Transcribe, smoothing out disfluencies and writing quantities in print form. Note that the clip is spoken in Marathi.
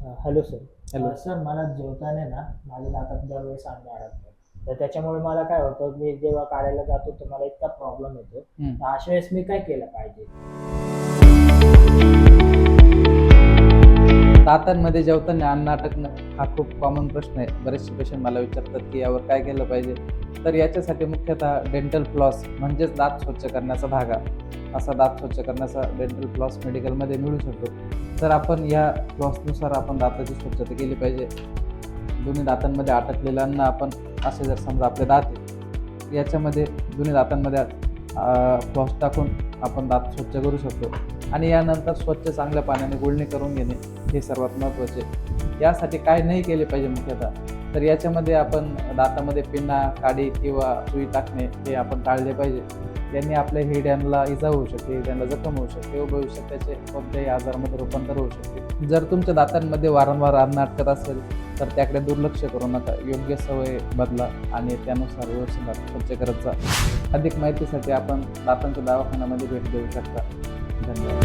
Hello sir. हॅलो. सर मला जेवताना ना माझ्या दातात दरवेळेस अन्न अडकतं. तर त्याच्यामुळे मला काय होतं, मी जेव्हा काढायला जातो तर मला इतका प्रॉब्लेम येतो. तर अशा वेळेस मी काय केलं पाहिजे? दातांमध्ये जेवताना अन्न अटकणं हा खूप कॉमन प्रश्न आहे. बरेचसे पेशंट मला विचारतात की यावर काय केलं पाहिजे. तर याच्यासाठी मुख्यतः डेंटल फ्लॉस म्हणजेच दात स्वच्छ करण्याचा धागा, असा दात स्वच्छ करण्याचा डेंटल फ्लॉस मेडिकलमध्ये मिळू शकतो. तर आपण या फ्लॉसनुसार आपण दाताची स्वच्छता केली पाहिजे. दोन्ही दातांमध्ये अटकलेलं अन्न आपण असे जर समजा आपले दात आहे, याच्यामध्ये दोन्ही दातांमध्ये फ्लॉस टाकून आपण दात स्वच्छ करू शकतो. आणि यानंतर स्वच्छ चांगल्या पाण्याने गुळणी करून घेणे हे सर्वात महत्त्वाचे. यासाठी काय नाही केले पाहिजे मुख्यतः, तर याच्यामध्ये आपण दातामध्ये पिन्ना, काडी किंवा सुई टाकणे हे आपण टाळले पाहिजे. यांनी आपल्या हिरड्यांना इजा होऊ शकते, हिरड्यांना जखम होऊ शकते व भविष्यात त्याचे कोणत्याही आजारामध्ये रूपांतर होऊ शकते. जर तुमच्या दातांमध्ये वारंवार अन्न अटकत असेल तर त्याकडे दुर्लक्ष करू नका. योग्य सवय बदला आणि त्यानुसार व्यवस्थित दात स्वच्छ करत जा. अधिक माहितीसाठी आपण दातांच्या दवाखान्यामध्ये भेट देऊ शकता. धन्यवाद.